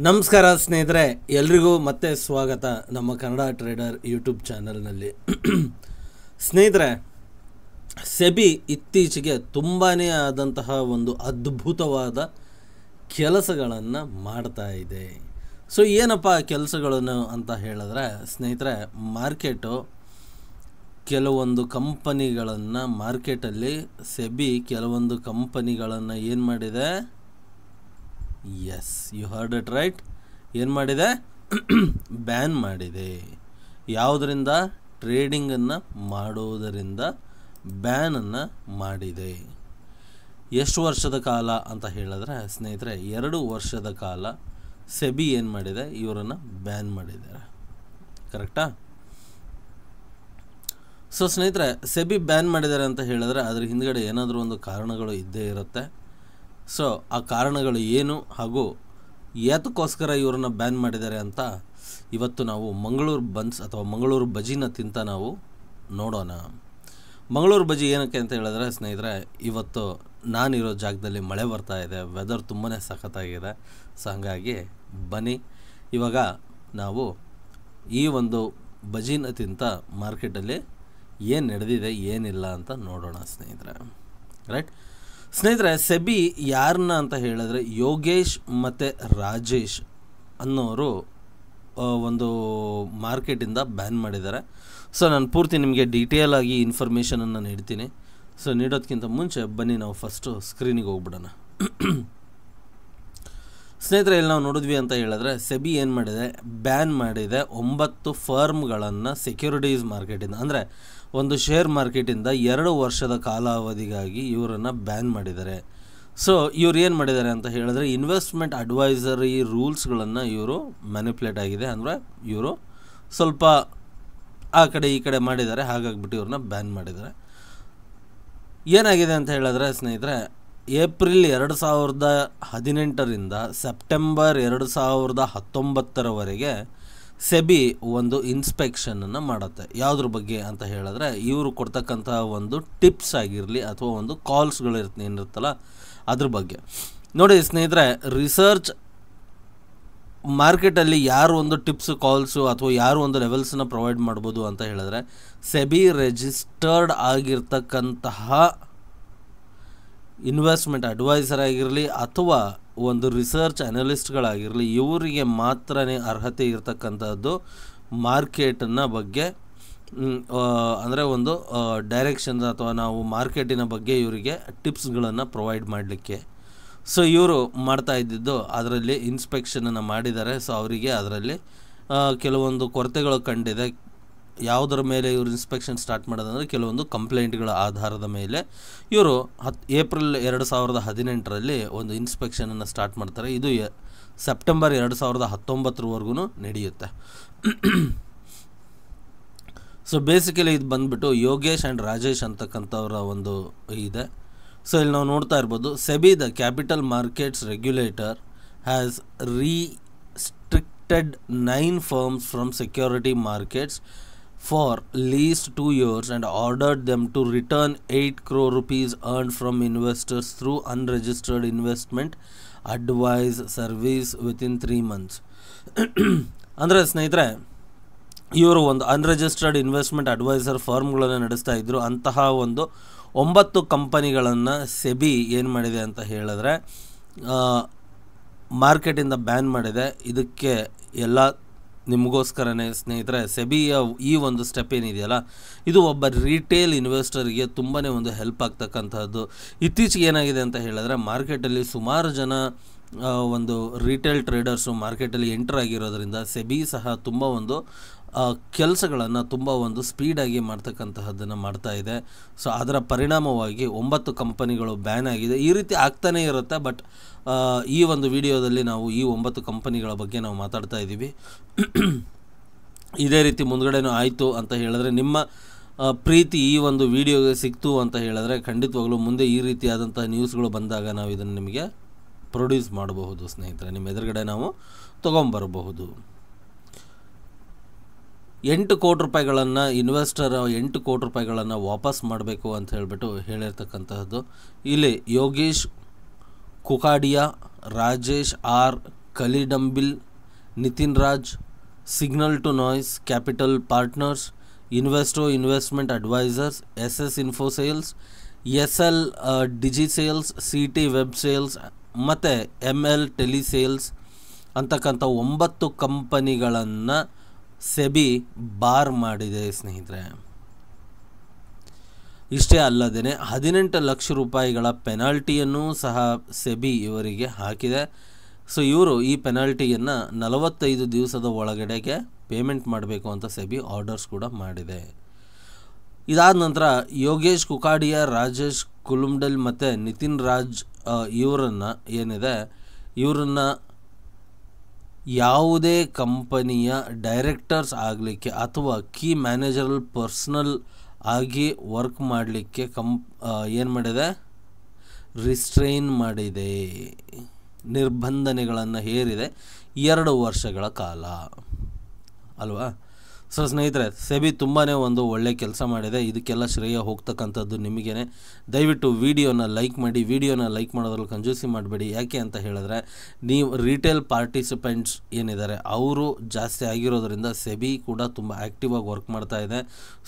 ನಮಸ್ಕಾರ ಸ್ನೇಹಿತರೆ, ಎಲ್ರಿಗೂ ಮತ್ತೆ ಸ್ವಾಗತ ನಮ್ಮ ಕನ್ನಡ ಟ್ರೇಡರ್ ಯೂಟ್ಯೂಬ್ ಚಾನಲ್ನಲ್ಲಿ. ಸ್ನೇಹಿತರೆ, ಸೆಬಿ ಇತ್ತೀಚೆಗೆ ತುಂಬಾ ಆದಂತಹ ಒಂದು ಅದ್ಭುತವಾದ ಕೆಲಸಗಳನ್ನು ಮಾಡ್ತಾ ಇದೆ. ಸೊ ಏನಪ್ಪ ಕೆಲಸಗಳನ್ನು ಅಂತ ಹೇಳಿದ್ರೆ ಸ್ನೇಹಿತರೆ, ಮಾರ್ಕೆಟು ಕೆಲವೊಂದು ಕಂಪನಿಗಳನ್ನು ಮಾರ್ಕೆಟಲ್ಲಿ ಸೆಬಿ ಕೆಲವೊಂದು ಕಂಪನಿಗಳನ್ನು ಏನು ಮಾಡಿದೆ? Yes, you heard it right. ಏನು ಮಾಡಿದೆ? ಬ್ಯಾನ್ ಮಾಡಿದೆ. ಯಾವುದರಿಂದ? ಟ್ರೇಡಿಂಗನ್ನು ಮಾಡೋದರಿಂದ ಬ್ಯಾನನ್ನು ಮಾಡಿದೆ. ಎಷ್ಟು ವರ್ಷದ ಕಾಲ ಅಂತ ಹೇಳಿದ್ರೆ ಸ್ನೇಹಿತರೆ, 2 ವರ್ಷದ ಕಾಲ ಸೆಬಿ ಏನು ಮಾಡಿದೆ? ಇವರನ್ನು ಬ್ಯಾನ್ ಮಾಡಿದ್ದಾರೆ. ಕರೆಕ್ಟಾ? ಸೊ ಸ್ನೇಹಿತರೆ, ಸೆಬಿ ಬ್ಯಾನ್ ಮಾಡಿದ್ದಾರೆ ಅಂತ ಹೇಳಿದ್ರೆ ಅದ್ರ ಹಿಂದ್ಗಡೆ ಏನಾದರೂ ಒಂದು ಕಾರಣಗಳು ಇದ್ದೇ ಇರುತ್ತೆ. ಸೊ ಆ ಕಾರಣಗಳು ಏನು ಹಾಗೂ ಯಾತಕ್ಕೋಸ್ಕರ ಇವರನ್ನು ಬ್ಯಾನ್ ಮಾಡಿದ್ದಾರೆ ಅಂತ ಇವತ್ತು ನಾವು ಮಂಗಳೂರು ಬನ್ಸ್ ಅಥವಾ ಮಂಗಳೂರು ಬಜಿನ ತಿಂತ ನಾವು ನೋಡೋಣ. ಮಂಗಳೂರು ಬಜಿ ಏನಕ್ಕೆ ಅಂತ ಹೇಳಿದ್ರೆ ಸ್ನೇಹಿತರೆ, ಇವತ್ತು ನಾನಿರೋ ಜಾಗದಲ್ಲಿ ಮಳೆ ಬರ್ತಾ ಇದೆ, ವೆದರ್ ತುಂಬಾ ಸಖತ್ತಾಗಿದೆ. ಸೊ ಹಾಗಾಗಿ ಬನ್ನಿ ಇವಾಗ ನಾವು ಈ ಒಂದು ಬಜಿನ ತಿಂತ ಮಾರ್ಕೆಟಲ್ಲಿ ಏನು ನಡೆದಿದೆ ಏನಿಲ್ಲ ಅಂತ ನೋಡೋಣ ಸ್ನೇಹಿತರೆ. ರೈಟ್ ಸ್ನೇಹಿತರೆ, ಸೆಬಿ ಯಾರನ್ನ ಅಂತ ಹೇಳಿದ್ರೆ ಯೋಗೇಶ್ ಮತ್ತು ರಾಜೇಶ್ ಅನ್ನೋರು ಒಂದು ಮಾರ್ಕೆಟಿಂದ ಬ್ಯಾನ್ ಮಾಡಿದ್ದಾರೆ. ಸೊ ನಾನು ಪೂರ್ತಿ ನಿಮಗೆ ಡೀಟೇಲ್ ಆಗಿ ಇನ್ಫಾರ್ಮೇಷನನ್ನು ನೀಡ್ತೀನಿ. ಸೊ ನೀಡೋದಕ್ಕಿಂತ ಮುಂಚೆ ಬನ್ನಿ ನಾವು ಫಸ್ಟು ಸ್ಕ್ರೀನಿಗೆ ಹೋಗ್ಬಿಡೋಣ. ಸ್ನೇಹಿತರೆ, ಇಲ್ಲಿ ನಾವು ನೋಡಿದ್ವಿ ಅಂತ ಹೇಳಿದ್ರೆ ಸೆಬಿ ಏನು ಮಾಡಿದೆ? ಬ್ಯಾನ್ ಮಾಡಿದೆ 9 ಫರ್ಮ್ಗಳನ್ನು ಸೆಕ್ಯೂರಿಟೀಸ್ ಮಾರ್ಕೆಟಿಂದ, ಅಂದರೆ ಒಂದು ಶೇರ್ ಮಾರ್ಕೆಟಿಂದ 2 ವರ್ಷದ ಕಾಲಾವಧಿಗಾಗಿ ಇವರನ್ನು ಬ್ಯಾನ್ ಮಾಡಿದ್ದಾರೆ. ಸೊ ಇವ್ರು ಏನು ಮಾಡಿದ್ದಾರೆ ಅಂತ ಹೇಳಿದ್ರೆ ಇನ್ವೆಸ್ಟ್ಮೆಂಟ್ ಅಡ್ವೈಸರಿ ರೂಲ್ಸ್ಗಳನ್ನು ಇವರು ಮ್ಯಾನಿಪ್ಯುಲೇಟ್ ಆಗಿದೆ, ಅಂದರೆ ಇವರು ಸ್ವಲ್ಪ ಆ ಕಡೆ ಈ ಕಡೆ ಮಾಡಿದ್ದಾರೆ, ಹಾಗಾಗಿಬಿಟ್ಟು ಇವ್ರನ್ನ ಬ್ಯಾನ್ ಮಾಡಿದ್ದಾರೆ. ಏನಾಗಿದೆ ಅಂತ ಹೇಳಿದ್ರೆ ಸ್ನೇಹಿತರೆ, ಏಪ್ರಿಲ್ 2018ರಿಂದ ಸೆಪ್ಟೆಂಬರ್ 2019ರವರೆಗೆ ಸೆಬಿ ಒಂದು ಇನ್ಸ್ಪೆಕ್ಷನನ್ನು ಮಾಡುತ್ತೆ. ಯಾವುದ್ರ ಬಗ್ಗೆ ಅಂತ ಹೇಳಿದ್ರೆ ಇವರು ಕೊಡ್ತಕ್ಕಂಥ ಒಂದು ಟಿಪ್ಸ್ ಆಗಿರಲಿ ಅಥವಾ ಒಂದು ಕಾಲ್ಸ್ಗಳು ಏನಿರುತ್ತಲ್ಲ ಅದ್ರ ಬಗ್ಗೆ. ನೋಡಿ ಸ್ನೇಹಿತರೆ, ರಿಸರ್ಚ್ ಮಾರ್ಕೆಟಲ್ಲಿ ಯಾರು ಒಂದು ಟಿಪ್ಸ್ ಕಾಲ್ಸು ಅಥವಾ ಯಾರು ಒಂದು ಲೆವೆಲ್ಸನ್ನು ಪ್ರೊವೈಡ್ ಮಾಡ್ಬೋದು ಅಂತ ಹೇಳಿದ್ರೆ ಸೆಬಿ ರಿಜಿಸ್ಟರ್ಡ್ ಆಗಿರ್ತಕ್ಕಂತಹ ಇನ್ವೆಸ್ಟ್ಮೆಂಟ್ ಅಡ್ವೈಸರ್ ಆಗಿರಲಿ ಅಥವಾ ಒಂದು ರಿಸರ್ಚ್ ಅನಲಿಸ್ಟ್ಗಳಾಗಿರಲಿ ಇವರಿಗೆ ಮಾತ್ರ ಅರ್ಹತೆ ಇರತಕ್ಕಂಥದ್ದು ಮಾರ್ಕೆಟನ್ನು ಬಗ್ಗೆ, ಅಂದರೆ ಒಂದು ಡೈರೆಕ್ಷನ್ಸ್ ಅಥವಾ ನಾವು ಮಾರ್ಕೆಟಿನ ಬಗ್ಗೆ ಇವರಿಗೆ ಟಿಪ್ಸ್ಗಳನ್ನು ಪ್ರೊವೈಡ್ ಮಾಡಲಿಕ್ಕೆ. ಸೊ ಇವರು ಮಾಡ್ತಾ ಇದ್ದಿದ್ದು ಅದರಲ್ಲಿ ಇನ್ಸ್ಪೆಕ್ಷನನ್ನು ಮಾಡಿದ್ದಾರೆ. ಸೊ ಅವರಿಗೆ ಅದರಲ್ಲಿ ಕೆಲವೊಂದು ಕೊರತೆಗಳು ಕಂಡಿದೆ. ಯಾವುದರ ಮೇಲೆ ಇವರು ಇನ್ಸ್ಪೆಕ್ಷನ್ ಸ್ಟಾರ್ಟ್ ಮಾಡೋದಂದರೆ ಕೆಲವೊಂದು ಕಂಪ್ಲೇಂಟ್ಗಳ ಆಧಾರದ ಮೇಲೆ ಇವರು ಏಪ್ರಿಲ್ 2018ರಲ್ಲಿ ಒಂದು ಇನ್ಸ್ಪೆಕ್ಷನನ್ನು ಸ್ಟಾರ್ಟ್ ಮಾಡ್ತಾರೆ. ಇದು ಸೆಪ್ಟೆಂಬರ್ 2019ವರೆಗೂ ನಡೆಯುತ್ತೆ. ಸೊ ಬೇಸಿಕಲಿ ಇದು ಬಂದುಬಿಟ್ಟು ಯೋಗೇಶ್ ಆ್ಯಂಡ್ ರಾಜೇಶ್ ಅಂತಕ್ಕಂಥವ್ರ ಒಂದು ಇದೆ. ಸೊ ಇಲ್ಲಿ ನಾವು ನೋಡ್ತಾ ಇರ್ಬೋದು, SEBI the capital markets regulator has restricted 9 firms from security markets for least 2 years and ordered them to return 8 crore rupees earned from investors through unregistered investment advice service within 3 months. ಅಂದರೆ ಸ್ನೇಹಿತರೆ, ಇವರು ಒಂದು unregistered investment adviser ಫರ್ಮ್ಗಳನ್ನು ನಡೆಸ್ತಾ ಇದ್ದರು. ಅಂತಹ ಒಂದು 9 ಕಂಪನಿಗಳನ್ನು SEBI ಏನು ಮಾಡಿದೆ ಅಂತ ಹೇಳಿದ್ರೆ ಮಾರ್ಕೆಟಿಂದ ಬ್ಯಾನ್ ಮಾಡಿದೆ. ಇದಕ್ಕೆ ಎಲ್ಲ ನಿಮಗೋಸ್ಕರನೇ ಸ್ನೇಹಿತರೆ. ಸೆಬಿಯ ಈ ಒಂದು ಸ್ಟೆಪ್ ಏನಿದೆಯಲ್ಲ ಇದು ಒಬ್ಬ ರಿಟೇಲ್ ಇನ್ವೆಸ್ಟರ್ಗೆ ತುಂಬಾ ಒಂದು ಹೆಲ್ಪ್ ಆಗ್ತಕ್ಕಂಥದ್ದು. ಇತ್ತೀಚೆಗೆ ಏನಾಗಿದೆ ಅಂತ ಹೇಳಿದ್ರೆ ಮಾರ್ಕೆಟಲ್ಲಿ ಸುಮಾರು ಜನ ಒಂದು ರಿಟೇಲ್ ಟ್ರೇಡರ್ಸು ಮಾರ್ಕೆಟಲ್ಲಿ ಎಂಟರ್ ಆಗಿರೋದ್ರಿಂದ ಸೆಬಿ ಸಹ ತುಂಬ ಒಂದು ಕೆಲಸಗಳನ್ನು ತುಂಬ ಒಂದು ಸ್ಪೀಡಾಗಿ ಮಾಡ್ತಕ್ಕಂತಹದ್ದನ್ನು ಮಾಡ್ತಾ ಇದೆ. ಸೊ ಅದರ ಪರಿಣಾಮವಾಗಿ 9 ಕಂಪನಿಗಳು ಬ್ಯಾನ್ ಆಗಿದೆ. ಈ ರೀತಿ ಆಗ್ತಾನೇ ಇರುತ್ತೆ. ಬಟ್ ಈ ಒಂದು ವಿಡಿಯೋದಲ್ಲಿ ನಾವು ಈ 9 ಕಂಪನಿಗಳ ಬಗ್ಗೆ ನಾವು ಮಾತಾಡ್ತಾ ಇದ್ದೀವಿ. ಇದೇ ರೀತಿ ಮುಂದ್ಗಡೆನೂ ಆಯಿತು ಅಂತ ಹೇಳಿದ್ರೆ ನಿಮ್ಮ ಪ್ರೀತಿ ಈ ಒಂದು ವಿಡಿಯೋಗೆ ಸಿಕ್ತು ಅಂತ ಹೇಳಿದ್ರೆ ಖಂಡಿತವಾಗ್ಲೂ ಮುಂದೆ ಈ ರೀತಿಯಾದಂಥ ನ್ಯೂಸ್ಗಳು ಬಂದಾಗ ನಾವು ಇದನ್ನು ನಿಮಗೆ ಪ್ರೊಡ್ಯೂಸ್ ಮಾಡಬಹುದು ಸ್ನೇಹಿತರೆ. ನಿಮ್ಮ ಎದುರುಗಡೆ ನಾವು ತೊಗೊಂಬರಬಹುದು. 8 ಕೋಟಿ ರೂಪಾಯಿಗಳನ್ನು ಇನ್ವೆಸ್ಟರ್ 8 ಕೋಟಿ ರೂಪಾಯಿಗಳನ್ನು ವಾಪಸ್ ಮಾಡಬೇಕು ಅಂತ ಹೇಳಿಬಿಟ್ಟು ಹೇಳಿರ್ತಕ್ಕಂತಹದ್ದು. ಇಲ್ಲಿ Yogesh Kukadia, Rajesh R Kalidambil, Nitin Raj, signal to noise capital partners, Investo investment advisers, SS info sales, SL Digisales, CT web sales ಮತ್ತು ML ಟೆಲಿಸೇಲ್ಸ್ ಅಂತಕ್ಕಂಥ 9 ಕಂಪನಿಗಳನ್ನು ಸೆಬಿ ಬಾರ್ ಮಾಡಿದೆ ಸ್ನೇಹಿತರೆ. ಇಷ್ಟೇ ಅಲ್ಲದೇ 18 ಲಕ್ಷ ರೂಪಾಯಿಗಳ ಪೆನಾಲ್ಟಿಯನ್ನು ಸಹ ಸೆಬಿ ಇವರಿಗೆ ಹಾಕಿದೆ. ಸೊ ಇವರು ಈ ಪೆನಾಲ್ಟಿಯನ್ನು 45 ದಿವಸದ ಒಳಗಡೆಗೆ ಪೇಮೆಂಟ್ ಮಾಡಬೇಕು ಅಂತ ಸೆಬಿ ಆರ್ಡರ್ಸ್ ಕೂಡ ಮಾಡಿದೆ. ಇದಾದ ನಂತರ ಯೋಗೇಶ್ ಕುಕಾಡಿಯಾ, ರಾಜೇಶ್ ಕುಲುಂಡಲ್ ಮತ್ತು ನಿತಿನ್ ರಾಜ್ ಇವರನ್ನು ಯಾವುದೇ ಕಂಪನಿಯ ಡೈರೆಕ್ಟರ್ಸ್ ಆಗಲಿಕ್ಕೆ ಅಥವಾ ಕೀ ಮ್ಯಾನೇಜರಲ್ ಪರ್ಸನಲ್ ಆಗಿ ವರ್ಕ್ ಮಾಡಲಿಕ್ಕೆ ಏನು ಮಾಡಿದೆ, ರಿಸ್ಟ್ರೈನ್ ಮಾಡಿದೆ, ನಿರ್ಬಂಧನೆಗಳನ್ನು ಹೇರಿದೆ 2 ವರ್ಷಗಳ ಕಾಲ ಅಲ್ವಾ. ಸೊ ಸ್ನೇಹಿತರೆ, ಸೆಬಿ ತುಂಬಾ ಒಂದು ಒಳ್ಳೆ ಕೆಲಸ ಮಾಡಿದೆ. ಇದಕ್ಕೆಲ್ಲ ಶ್ರೇಯ ಹೋಗ್ತಕ್ಕಂಥದ್ದು ನಿಮಗೇ. ದಯವಿಟ್ಟು ವಿಡಿಯೋನ ಲೈಕ್ ಮಾಡಿ. ವಿಡಿಯೋನ ಲೈಕ್ ಮಾಡೋದ್ರಲ್ಲಿ ಕಂಜೂಸಿ ಮಾಡಬೇಡಿ. ಯಾಕೆ ಅಂತ ಹೇಳಿದ್ರೆ, ನೀವು ರಿಟೇಲ್ ಪಾರ್ಟಿಸಿಪೆಂಟ್ಸ್ ಏನಿದ್ದಾರೆ ಅವರು ಜಾಸ್ತಿ ಆಗಿರೋದ್ರಿಂದ ಸೆಬಿ ಕೂಡ ತುಂಬ ಆ್ಯಕ್ಟಿವ್ ಆಗಿ ವರ್ಕ್ ಮಾಡ್ತಾ ಇದೆ.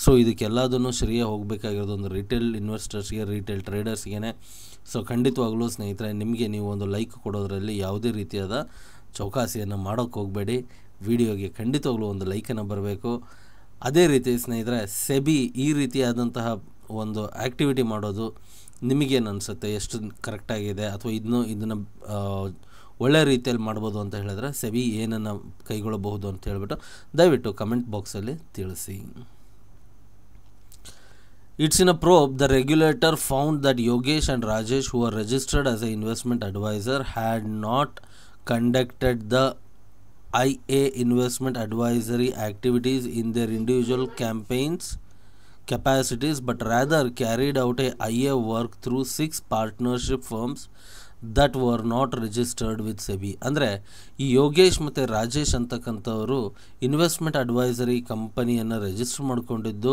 ಸೊ ಇದಕ್ಕೆಲ್ಲದನ್ನು ಶ್ರೇಯ ಹೋಗಬೇಕಾಗಿರೋದು ಒಂದು ರಿಟೇಲ್ ಇನ್ವೆಸ್ಟರ್ಸ್ಗೆ, ರಿಟೇಲ್ ಟ್ರೇಡರ್ಸ್ಗೆ. ಸೊ ಖಂಡಿತವಾಗ್ಲೂ ಸ್ನೇಹಿತರೆ, ನಿಮಗೆ ನೀವು ಒಂದು ಲೈಕ್ ಕೊಡೋದ್ರಲ್ಲಿ ಯಾವುದೇ ರೀತಿಯಾದ ಚೌಕಾಸಿಯನ್ನು ಮಾಡೋಕ್ಕೆ ಹೋಗಬೇಡಿ. ವಿಡಿಯೋಗೆ ಖಂಡಿತವಾಗ್ಲೂ ಒಂದು ಲೈಕನ್ನು ಬರಬೇಕು. ಅದೇ ರೀತಿ ಸ್ನೇಹಿತರೆ, ಸೆಬಿ ಈ ರೀತಿಯಾದಂತಹ ಒಂದು ಆ್ಯಕ್ಟಿವಿಟಿ ಮಾಡೋದು ನಿಮಗೇನು ಅನಿಸುತ್ತೆ, ಎಷ್ಟು ಕರೆಕ್ಟಾಗಿದೆ ಅಥವಾ ಇದನ್ನು ಒಳ್ಳೆಯ ರೀತಿಯಲ್ಲಿ ಮಾಡ್ಬೋದು ಅಂತ ಹೇಳಿದ್ರೆ ಸೆಬಿ ಏನನ್ನು ಕೈಗೊಳ್ಳಬಹುದು ಅಂತ ಹೇಳಿಬಿಟ್ಟು ದಯವಿಟ್ಟು ಕಮೆಂಟ್ ಬಾಕ್ಸಲ್ಲಿ ತಿಳಿಸಿ. It's in a probe, the regulator found that Yogesh and Rajesh, who are registered as an investment advisor, had not conducted the IA investment advisory activities in their individual capacities, but rather carried out a IA work through 6 partnership firms that were not registered with SEBI. ಅಂದರೆ ಈ ಯೋಗೇಶ್ ಮತ್ತು Rajesh ಅಂತಕ್ಕಂಥವರು investment advisory ಕಂಪನಿಯನ್ನು register ಮಾಡಿಕೊಂಡಿದ್ದು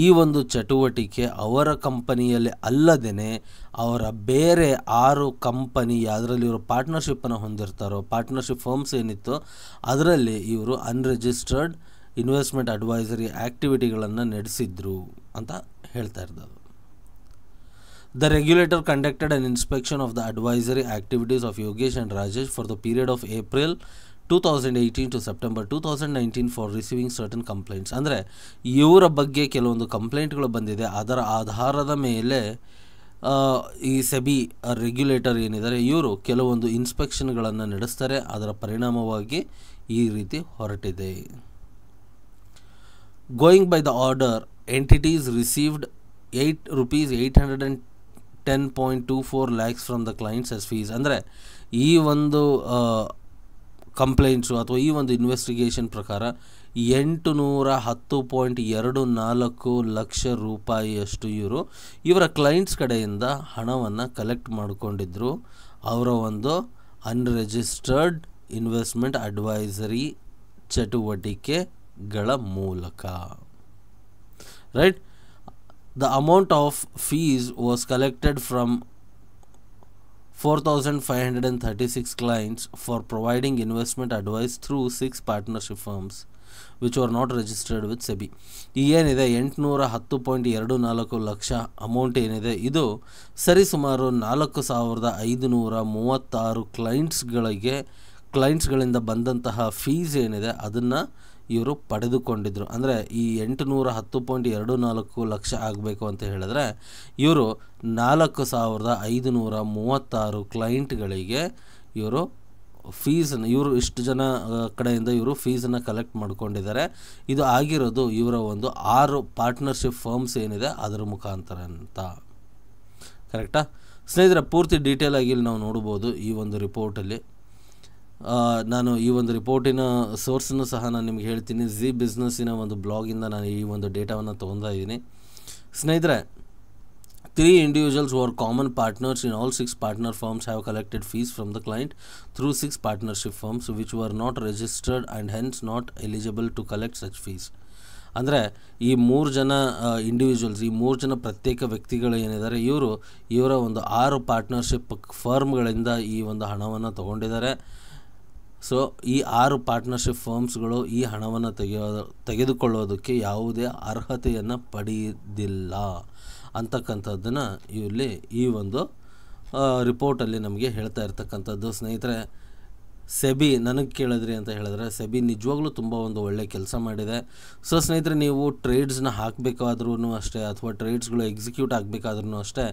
ಈ ಒಂದು ಚಟುವಟಿಕೆ ಅವರ ಕಂಪನಿಯಲ್ಲಿ ಅಲ್ಲದೇ ಅವರ ಬೇರೆ 6 ಕಂಪನಿ ಅದರಲ್ಲಿ ಇವರು ಪಾರ್ಟ್ನರ್ಶಿಪ್ಪನ್ನು ಹೊಂದಿರ್ತಾರೋ, ಪಾರ್ಟ್ನರ್ಶಿಪ್ ಫರ್ಮ್ಸ್ ಏನಿತ್ತು ಅದರಲ್ಲಿ ಇವರು ಅನ್ರಿಜಿಸ್ಟರ್ಡ್ ಇನ್ವೆಸ್ಟ್ಮೆಂಟ್ ಅಡ್ವೈಸರಿ ಆ್ಯಕ್ಟಿವಿಟಿಗಳನ್ನು ನಡೆಸಿದ್ರು ಅಂತ ಹೇಳ್ತಾ ಇರೋದು. The regulator conducted an inspection of the advisory activities of Yogesh and Rajesh for the period of April 2018 to September 2019 for receiving certain complaints. ಅಂದರೆ ಇವರ ಬಗ್ಗೆ ಕೆಲವೊಂದು ಕಂಪ್ಲೇಂಟ್ಗಳು ಬಂದಿದೆ. ಅದರ ಆಧಾರದ ಮೇಲೆ ಈ ಸೆಬಿ ರೆಗ್ಯುಲೇಟರ್ ಏನಿದ್ದಾರೆ ಇವರು ಕೆಲವೊಂದು ಇನ್ಸ್ಪೆಕ್ಷನ್ಗಳನ್ನು ನಡೆಸ್ತಾರೆ. ಅದರ ಪರಿಣಾಮವಾಗಿ ಈ ರೀತಿ ಹೊರಟಿದೆ. Going by the order, entities received ₹810.24 lakhs from the clients as fees. ಅಂದರೆ ಈ ಒಂದು ಕಂಪ್ಲೇಂಟ್ಸು ಅಥವಾ ಈ ಒಂದು ಇನ್ವೆಸ್ಟಿಗೇಷನ್ ಪ್ರಕಾರ 810.24 ಲಕ್ಷ ರೂಪಾಯಿಯಷ್ಟು ಇವರ ಕ್ಲೈಂಟ್ಸ್ ಕಡೆಯಿಂದ ಹಣವನ್ನು ಕಲೆಕ್ಟ್ ಮಾಡಿಕೊಂಡಿದ್ರು ಅವರ ಒಂದು ಅನ್ರಿಜಿಸ್ಟರ್ಡ್ ಇನ್ವೆಸ್ಟ್ಮೆಂಟ್ ಅಡ್ವೈಸರಿ ಚಟುವಟಿಕೆಗಳ ಮೂಲಕ. Right. The amount of fees was collected from 4,536 clients for providing investment advice through 6 partnership firms which were not registered with SEBI. ಈ ಏನಿದೆ 810.24 ಲಕ್ಷ ಅಮೌಂಟ್ ಏನಿದೆ ಇದು ಸರಿಸುಮಾರು 4,536 ಕ್ಲೈಂಟ್ಸ್ಗಳಿಂದ ಬಂದಂತಹ ಫೀಸ್ ಏನಿದೆ ಅದನ್ನು ಇವರು ಪಡೆದುಕೊಂಡಿದ್ದರು. ಅಂದರೆ ಈ 810.24 ಲಕ್ಷ ಆಗಬೇಕು ಅಂತ ಹೇಳಿದ್ರೆ ಇವರು 4,536 ಕ್ಲೈಂಟ್ಗಳಿಗೆ ಇವರು ಇಷ್ಟು ಜನ ಕಡೆಯಿಂದ ಇವರು ಫೀಸನ್ನು ಕಲೆಕ್ಟ್ ಮಾಡ್ಕೊಂಡಿದ್ದಾರೆ. ಇದು ಆಗಿರೋದು ಇವರ ಒಂದು 6 ಪಾರ್ಟ್ನರ್ಶಿಪ್ ಫರ್ಮ್ಸ್ ಏನಿದೆ ಅದರ ಮುಖಾಂತರ ಅಂತ. ಕರೆಕ್ಟಾ ಸ್ನೇಹಿತರೆ? ಪೂರ್ತಿ ಡೀಟೇಲ್ ಆಗಿ ಇಲ್ಲಿ ನಾವು ನೋಡ್ಬೋದು ಈ ಒಂದು ರಿಪೋರ್ಟಲ್ಲಿ. ನಾನು ಈ ಒಂದು ರಿಪೋರ್ಟಿನ ಸೋರ್ಸನ್ನು ಸಹ ನಾನು ನಿಮ್ಗೆ ಹೇಳ್ತೀನಿ. ಝಿ ಬಿಸ್ನೆಸ್ಸಿನ ಒಂದು ಬ್ಲಾಗಿಂದ ನಾನು ಈ ಒಂದು ಡೇಟಾವನ್ನು ತೊಗೊಂತಾ ಇದ್ದೀನಿ. ಸ್ನೇಹಿತರೆ, 3 individuals who are common partners in all 6 partner firms have collected fees from the client through 6 partnership firms which were not registered and hence not eligible to collect such fees. ಅಂದರೆ ಈ 3 ಜನ ಇಂಡಿವಿಜುವಲ್ಸ್, ಈ 3 ಜನ ಪ್ರತ್ಯೇಕ ವ್ಯಕ್ತಿಗಳು ಏನಿದ್ದಾರೆ ಇವರ ಒಂದು 6 ಪಾರ್ಟ್ನರ್ಶಿಪ್ ಫರ್ಮ್ಗಳಿಂದ ಈ ಒಂದು ಹಣವನ್ನು ತೊಗೊಂಡಿದ್ದಾರೆ. ಸೊ ಈ 6 ಪಾರ್ಟ್ನರ್ಶಿಪ್ ಫರ್ಮ್ಸ್ಗಳು ಈ ಹಣವನ್ನು ತೆಗೆದುಕೊಳ್ಳೋದಕ್ಕೆ ಯಾವುದೇ ಅರ್ಹತೆಯನ್ನು ಪಡೆಯೋದಿಲ್ಲ ಅಂತಕ್ಕಂಥದ್ದನ್ನು ಇಲ್ಲಿ ಈ ಒಂದು ರಿಪೋರ್ಟಲ್ಲಿ ನಮಗೆ ಹೇಳ್ತಾ ಇರ್ತಕ್ಕಂಥದ್ದು. ಸ್ನೇಹಿತರೆ, ಸೆಬಿ ನನಗೆ ಕೇಳಿದ್ರಿ ಅಂತ ಹೇಳಿದ್ರೆ ಸೆಬಿ ನಿಜವಾಗ್ಲೂ ತುಂಬ ಒಂದು ಒಳ್ಳೆಯ ಕೆಲಸ ಮಾಡಿದೆ. ಸೊ ಸ್ನೇಹಿತರೆ, ನೀವು ಟ್ರೇಡ್ಸ್ನ ಹಾಕಬೇಕಾದ್ರೂ ಅಷ್ಟೇ ಅಥವಾ ಟ್ರೇಡ್ಸ್ಗಳು ಎಕ್ಸಿಕ್ಯೂಟ್ ಆಗಬೇಕಾದ್ರೂ ಅಷ್ಟೇ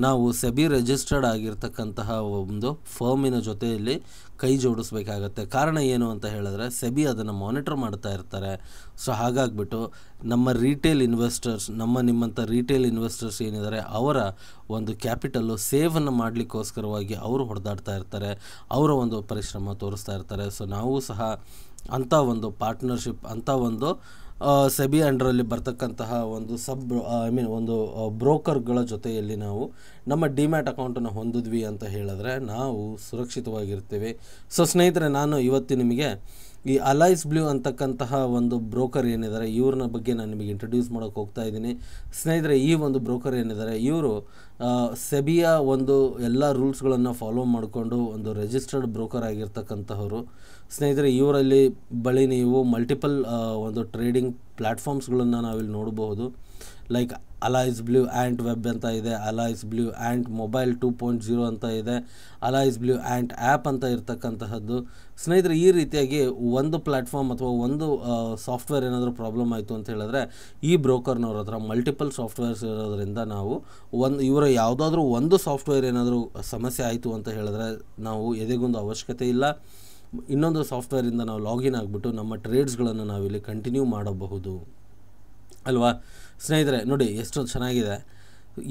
ನಾವು ಸೆಬಿ ರಿಜಿಸ್ಟರ್ಡ್ ಆಗಿರ್ತಕ್ಕಂತಹ ಒಂದು ಫರ್ಮಿನ ಜೊತೆಯಲ್ಲಿ ಕೈ ಜೋಡಿಸ್ಬೇಕಾಗತ್ತೆ. ಕಾರಣ ಏನು ಅಂತ ಹೇಳಿದ್ರೆ ಸೆಬಿ ಅದನ್ನು ಮಾನಿಟರ್ ಮಾಡ್ತಾ ಇರ್ತಾರೆ. ಸೊ ಹಾಗಾಗಿಬಿಟ್ಟು ನಮ್ಮ ರೀಟೇಲ್ ಇನ್ವೆಸ್ಟರ್ಸ್, ನಿಮ್ಮಂಥ ರೀಟೇಲ್ ಇನ್ವೆಸ್ಟರ್ಸ್ ಏನಿದ್ದಾರೆ ಅವರ ಒಂದು ಕ್ಯಾಪಿಟಲ್ಲು ಸೇವನ್ನು ಮಾಡಲಿಕ್ಕೋಸ್ಕರವಾಗಿ ಅವರು ಹೊಡೆದಾಡ್ತಾ ಇರ್ತಾರೆ, ಅವರ ಒಂದು ಪರಿಶ್ರಮ ತೋರಿಸ್ತಾ ಇರ್ತಾರೆ. ಸೊ ನಾವು ಸಹ ಅಂಥ ಒಂದು ಪಾರ್ಟ್ನರ್ಶಿಪ್, ಅಂಥ ಒಂದು ಸೆಬಿ ಅಂಡರಲ್ಲಿ ಬರ್ತಕ್ಕಂತಹ ಒಂದು ಒಂದು ಬ್ರೋಕರ್ಗಳ ಜೊತೆಯಲ್ಲಿ ನಾವು ನಮ್ಮ ಡಿಮ್ಯಾಟ್ ಅಕೌಂಟನ್ನು ಹೊಂದಿದ್ವಿ ಅಂತ ಹೇಳಿದ್ರೆ ನಾವು ಸುರಕ್ಷಿತವಾಗಿರ್ತೀವಿ. ಸೊ ಸ್ನೇಹಿತರೆ, ನಾನು ಇವತ್ತು ನಿಮಗೆ ಈ ಅಲೈಸ್ ಬ್ಲೂ ಅಂತಕ್ಕಂತಹ ಒಂದು ಬ್ರೋಕರ್ ಏನಿದ್ದಾರೆ ಇವ್ರನ್ನ ಬಗ್ಗೆ ನಾನು ನಿಮಗೆ ಇಂಟ್ರೊಡ್ಯೂಸ್ ಮಾಡೋಕ್ಕೆ ಹೋಗ್ತಾ ಇದ್ದೀನಿ. ಸ್ನೇಹಿತರೆ, ಈ ಒಂದು ಬ್ರೋಕರ್ ಏನಿದ್ದಾರೆ ಇವರು ಸೆಬಿಯ ಒಂದು ಎಲ್ಲ ರೂಲ್ಸ್ಗಳನ್ನು ಫಾಲೋ ಮಾಡಿಕೊಂಡು ಒಂದು ರಿಜಿಸ್ಟರ್ಡ್ ಬ್ರೋಕರ್ ಆಗಿರ್ತಕ್ಕಂತಹವರು. ಸ್ನೇಹಿತರೆ, ಇವರಲ್ಲಿ ಬಳಿ ನೀವು ಮಲ್ಟಿಪಲ್ ಒಂದು ಟ್ರೇಡಿಂಗ್ ಪ್ಲ್ಯಾಟ್ಫಾರ್ಮ್ಸ್ಗಳನ್ನು ನಾವಿಲ್ಲಿ ನೋಡಬಹುದು. Like alloys blue ant web ಅಂತ ಇದೆ, ಅಲೈಸ್ ಬ್ಲೂ ಆ್ಯಂಟ್ ಮೊಬೈಲ್ 2.0 ಅಂತ ಇದೆ, ಅಲೈಸ್ ಬ್ಲೂ ಆ್ಯಂಟ್ ಆ್ಯಪ್ ಅಂತ ಇರ್ತಕ್ಕಂತಹದ್ದು. ಸ್ನೇಹಿತರೆ, ಈ ರೀತಿಯಾಗಿ ಒಂದು ಪ್ಲ್ಯಾಟ್ಫಾರ್ಮ್ ಅಥವಾ ಒಂದು ಸಾಫ್ಟ್ವೇರ್ ಏನಾದರೂ ಪ್ರಾಬ್ಲಮ್ ಆಯಿತು ಅಂತ ಹೇಳಿದ್ರೆ ಈ ಬ್ರೋಕರ್ನವ್ರ ಹತ್ರ ಮಲ್ಟಿಪಲ್ ಸಾಫ್ಟ್ವೇರ್ಸ್ ಇರೋದ್ರಿಂದ ನಾವು ಇವರ ಯಾವುದಾದ್ರೂ ಒಂದು ಸಾಫ್ಟ್ವೇರ್ ಏನಾದರೂ ಸಮಸ್ಯೆ ಆಯಿತು ಅಂತ ಹೇಳಿದ್ರೆ ನಾವು ಎದೆಗೊಂದು ಅವಶ್ಯಕತೆ ಇಲ್ಲ, ಇನ್ನೊಂದು ಸಾಫ್ಟ್ವೇರಿಂದ ನಾವು ಲಾಗಿನ್ ಆಗಿಬಿಟ್ಟು ನಮ್ಮ ಟ್ರೇಡ್ಸ್ಗಳನ್ನು ನಾವಿಲ್ಲಿ ಕಂಟಿನ್ಯೂ ಮಾಡಬಹುದು ಅಲ್ವಾ. ಸ್ನೇಹಿತರೆ ನೋಡಿ, ಎಷ್ಟು ಚೆನ್ನಾಗಿದೆ.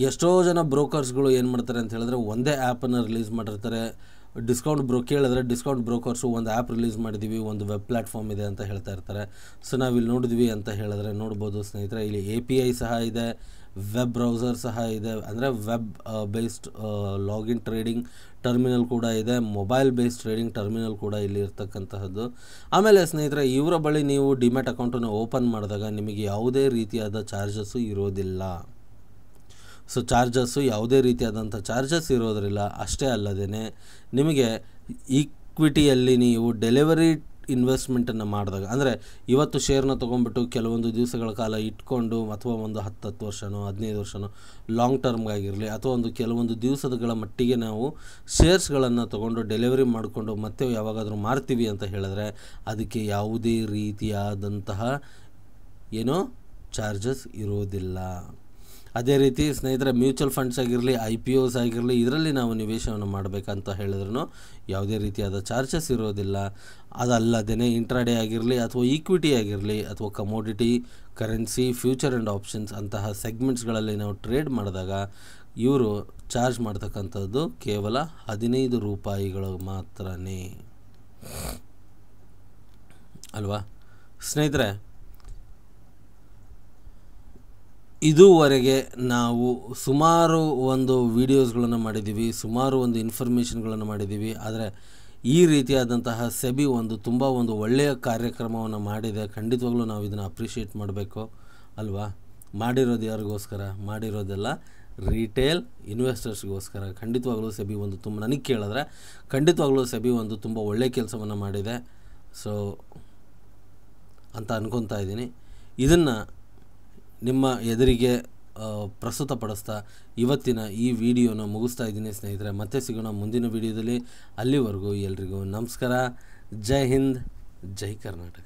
ಎಷ್ಟೋ ಜನ ಬ್ರೋಕರ್ಸ್ಗಳು ಏನು ಮಾಡ್ತಾರೆ ಅಂತ ಹೇಳಿದ್ರೆ ಒಂದೇ ಆ್ಯಪನ್ನು ರಿಲೀಸ್ ಮಾಡಿರ್ತಾರೆ. ಕೇಳಿದ್ರೆ ಡಿಸ್ಕೌಂಟ್ ಬ್ರೋಕರ್ಸು ಒಂದು ಆ್ಯಪ್ ರಿಲೀಸ್ ಮಾಡಿದ್ದೀವಿ, ಒಂದು ವೆಬ್ ಪ್ಲ್ಯಾಟ್ಫಾರ್ಮ್ ಇದೆ ಅಂತ ಹೇಳ್ತಾ ಇರ್ತಾರೆ. ಸೊ ನಾವಿಲ್ಲಿ ನೋಡಿದ್ವಿ ಅಂತ ಹೇಳಿದ್ರೆ ನೋಡ್ಬೋದು ಸ್ನೇಹಿತರೆ, ಇಲ್ಲಿ API ಸಹ ಇದೆ, ವೆಬ್ ಬ್ರೌಸರ್ ಸಹ ಇದೆ, ಅಂದರೆ web based login trading terminal ಕೂಡ ಇದೆ, ಮೊಬೈಲ್ ಬೇಸ್ಡ್ ಟ್ರೇಡಿಂಗ್ ಟರ್ಮಿನಲ್ ಕೂಡ ಇಲ್ಲಿ ಇರ್ತಕ್ಕಂತಹದ್ದು. ಆಮೇಲೆ ಸ್ನೇಹಿತರೆ, ಇವರ ಬಳಿ ನೀವು ಡಿಮ್ಯಾಟ್ ಅಕೌಂಟನ್ನು ಓಪನ್ ಮಾಡಿದಾಗ ನಿಮಗೆ ಯಾವುದೇ ರೀತಿಯಾದ ಚಾರ್ಜಸ್ಸು ಇರೋದಿಲ್ಲ. ಸೊ ಯಾವುದೇ ರೀತಿಯಾದಂಥ ಚಾರ್ಜಸ್ ಇರೋದ್ರಿಲ್ಲ. ಅಷ್ಟೇ ಅಲ್ಲದೇ ನಿಮಗೆ ಈಕ್ವಿಟಿಯಲ್ಲಿ ನೀವು ಡೆಲಿವರಿ ಇನ್ವೆಸ್ಟ್ಮೆಂಟನ್ನು ಮಾಡಿದಾಗ, ಅಂದರೆ ಇವತ್ತು ಶೇರ್ನ ತೊಗೊಂಡ್ಬಿಟ್ಟು ಕೆಲವೊಂದು ದಿವಸಗಳ ಕಾಲ ಇಟ್ಕೊಂಡು ಅಥವಾ ಒಂದು 10 ವರ್ಷನೋ 15 ವರ್ಷನೋ ಲಾಂಗ್ ಟರ್ಮ್ಗಾಗಿರಲಿ ಅಥವಾ ಕೆಲವೊಂದು ದಿವಸಗಳ ಮಟ್ಟಿಗೆ ನಾವು ಶೇರ್ಸ್ಗಳನ್ನು ತೊಗೊಂಡು ಡೆಲಿವರಿ ಮಾಡಿಕೊಂಡು ಮತ್ತೆ ಯಾವಾಗಾದರೂ ಮಾರ್ತೀವಿ ಅಂತ ಹೇಳಿದ್ರೆ ಅದಕ್ಕೆ ಯಾವುದೇ ರೀತಿಯಾದಂತಹ ಚಾರ್ಜಸ್ ಇರೋದಿಲ್ಲ. ಅದೇ ರೀತಿ ಸ್ನೇಹಿತರೆ, ಮ್ಯೂಚುವಲ್ ಫಂಡ್ಸ್ ಆಗಿರಲಿ, IPOs ಆಗಿರಲಿ, ಇದರಲ್ಲಿ ನಾವು ನಿವೇಶನವನ್ನು ಮಾಡಬೇಕಂತ ಹೇಳಿದ್ರೂ ಯಾವುದೇ ರೀತಿಯಾದ ಚಾರ್ಜಸ್ ಇರೋದಿಲ್ಲ. ಅದಲ್ಲದೇ ಇಂಟ್ರಾಡೇ ಆಗಿರಲಿ ಅಥವಾ ಈಕ್ವಿಟಿ ಆಗಿರಲಿ ಅಥವಾ commodity, currency, future and options ಅಂತಹ ಸೆಗ್ಮೆಂಟ್ಸ್ಗಳಲ್ಲಿ ನಾವು ಟ್ರೇಡ್ ಮಾಡಿದಾಗ ಇವರು ಚಾರ್ಜ್ ಮಾಡ್ತಕ್ಕಂಥದ್ದು ಕೇವಲ 15 ರೂಪಾಯಿಗಳು ಮಾತ್ರನೇ ಅಲ್ವಾ. ಸ್ನೇಹಿತರೆ, ಇದುವರೆಗೆ ನಾವು ಸುಮಾರು ಒಂದು ವೀಡಿಯೋಸ್ಗಳನ್ನು ಮಾಡಿದ್ದೀವಿ, ಸುಮಾರು ಒಂದು ಇನ್ಫಾರ್ಮೇಷನ್ಗಳನ್ನು ಮಾಡಿದ್ದೀವಿ. ಆದರೆ ಈ ರೀತಿಯಾದಂತಹ ಸೆಬಿ ತುಂಬ ಒಂದು ಒಳ್ಳೆಯ ಕಾರ್ಯಕ್ರಮವನ್ನು ಮಾಡಿದೆ. ಖಂಡಿತವಾಗ್ಲೂ ನಾವು ಇದನ್ನು ಅಪ್ರಿಷಿಯೇಟ್ ಮಾಡಬೇಕು ಅಲ್ವಾ. ಮಾಡಿರೋದು ಯಾರಿಗೋಸ್ಕರ? ಮಾಡಿರೋದೆಲ್ಲ ರಿಟೇಲ್ ಇನ್ವೆಸ್ಟರ್ಸ್ಗೋಸ್ಕರ. ಖಂಡಿತವಾಗ್ಲೂ ಸೆಬಿ ನನಗೆ ಕೇಳಿದ್ರೆ ಖಂಡಿತವಾಗ್ಲೂ ಸೆಬಿ ತುಂಬ ಒಳ್ಳೆಯ ಕೆಲಸವನ್ನು ಮಾಡಿದೆ ಅಂತ ಅನ್ಕೊತಾ ಇದ್ದೀನಿ. ಇದನ್ನು ನಿಮ್ಮ ಎದುರಿಗೆ ಪ್ರಸ್ತುತಪಡಿಸ್ತಾ ಇವತ್ತಿನ ಈ ವಿಡಿಯೋನ ಮುಗಿಸ್ತಾ ಇದ್ದೀನಿ ಸ್ನೇಹಿತರೆ. ಮತ್ತೆ ಸಿಗೋಣ ಮುಂದಿನ ವಿಡಿಯೋದಲ್ಲಿ. ಅಲ್ಲಿವರೆಗೂ ಎಲ್ರಿಗೂ ನಮಸ್ಕಾರ. ಜೈ ಹಿಂದ್, ಜೈ ಕರ್ನಾಟಕ.